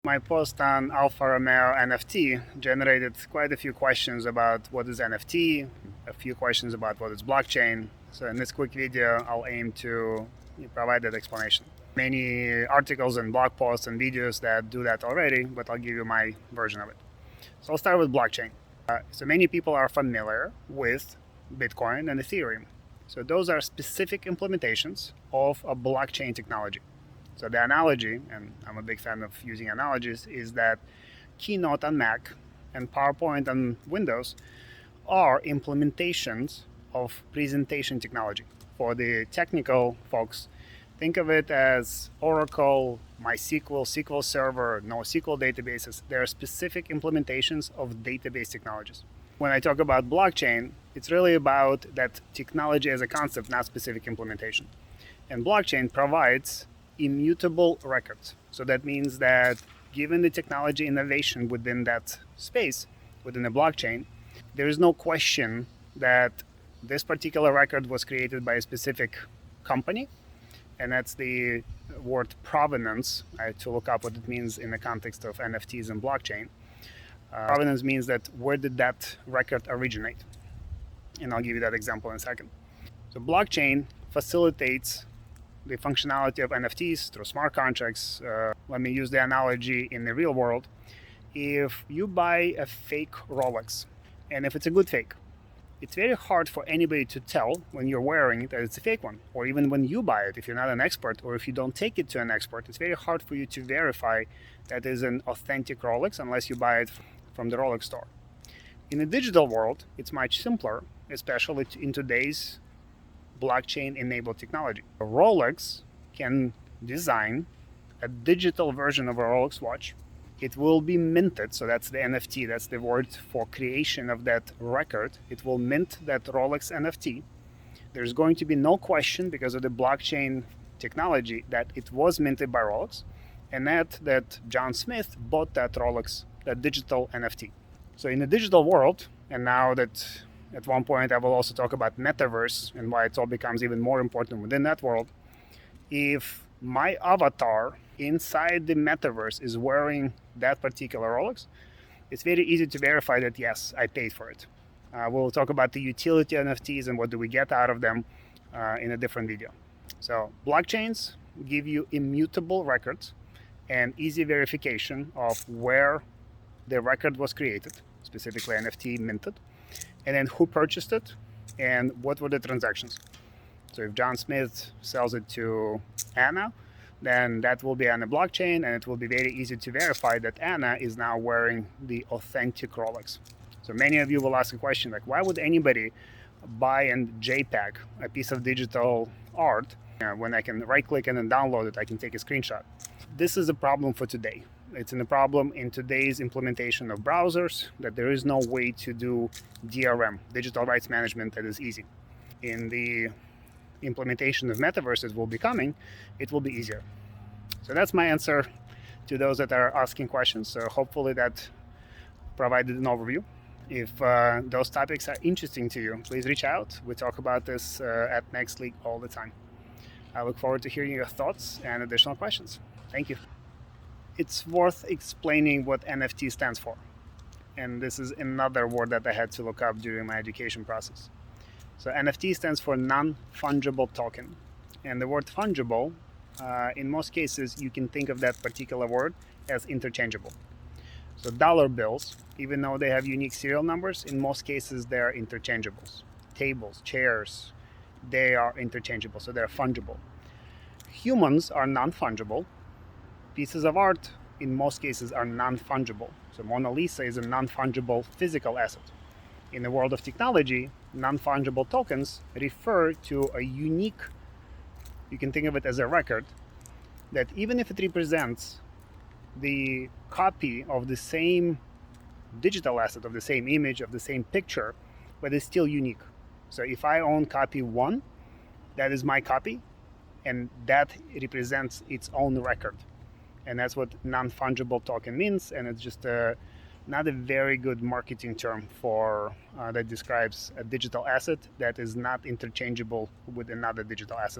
My post on Alfa NFT generated quite a few questions about what is NFT, a few questions about what is blockchain. So in this quick video, I'll aim to provide that explanation. Many articles and blog posts and videos that do that already, but I'll give you my version of it. So I'll start with blockchain. So many people are familiar with Bitcoin and Ethereum. So those are specific implementations of a blockchain technology. So the analogy, and I'm a big fan of using analogies, is that Keynote on Mac and PowerPoint on Windows are implementations of presentation technology. For the technical folks, think of it as Oracle, MySQL, SQL Server, No-SQL databases. They are specific implementations of database technologies. When I talk about blockchain, it's really about that technology as a concept, not specific implementation. And blockchain provides immutable records. So that means that given the technology innovation within that space, within the blockchain, there is no question that this particular record was created by a specific company, and that's the word provenance. I had to look up what it means in the context of NFTs and blockchain. Provenance means that where did that record originate? And I'll give you that example in a second. So blockchain facilitates the functionality of NFTs through smart contracts. Let me use the analogy in the real world. If you buy a fake Rolex, and if it's a good fake, it's very hard for anybody to tell when you're wearing it that it's a fake one. Or even when you buy it, if you're not an expert, or if you don't take it to an expert, it's very hard for you to verify that is an authentic Rolex unless you buy it from the Rolex store. In the digital world, it's much simpler, especially in today's blockchain-enabled technology. Rolex can design a digital version of a Rolex watch. It will be minted, so that's the NFT, that's the word for creation of that record. It will mint that Rolex NFT. There's going to be no question because of the blockchain technology that it was minted by Rolex, and that John Smith bought that Rolex, that digital NFT. So in the digital world, and now that at one point I will also talk about Metaverse and why it all becomes even more important within that world. If my avatar inside the Metaverse is wearing that particular Rolex, it's very easy to verify that yes, I paid for it. We'll talk about the utility of NFTs and what do we get out of them in a different video. So blockchains give you immutable records and easy verification of where the record was created, specifically NFT minted, and then who purchased it and what were the transactions. So if John Smith sells it to Anna, then that will be on the blockchain, and it will be very easy to verify that Anna is now wearing the authentic Rolex. So many of you will ask a question like, why would anybody buy a JPEG, a piece of digital art, when I can right click and then download it, I can take a screenshot? This is a problem for today. It's a problem in today's implementation of browsers, that there is no way to do DRM, digital rights management, that is easy. In the implementation of metaverses will be coming, it will be easier. So that's my answer to those that are asking questions. So hopefully that provided an overview. If those topics are interesting to you, please reach out. We talk about this at Next League all the time. I look forward to hearing your thoughts and additional questions. Thank you. It's worth explaining what NFT stands for. And this is another word that I had to look up during my education process. So NFT stands for non-fungible token. And the word fungible, in most cases, you can think of that particular word as interchangeable. So dollar bills, even though they have unique serial numbers, in most cases they are interchangeables. Tables, chairs, they are interchangeable, so they're fungible. Humans are non-fungible. Pieces of art, in most cases, are non-fungible. So Mona Lisa is a non-fungible physical asset. In the world of technology, non-fungible tokens refer to a unique, you can think of it as a record, that even if it represents the copy of the same digital asset, of the same image, of the same picture, but it's still unique. So if I own copy 1, that is my copy, and that represents its own record. And that's what non-fungible token means, and it's just not a very good marketing term for that describes a digital asset that is not interchangeable with another digital asset.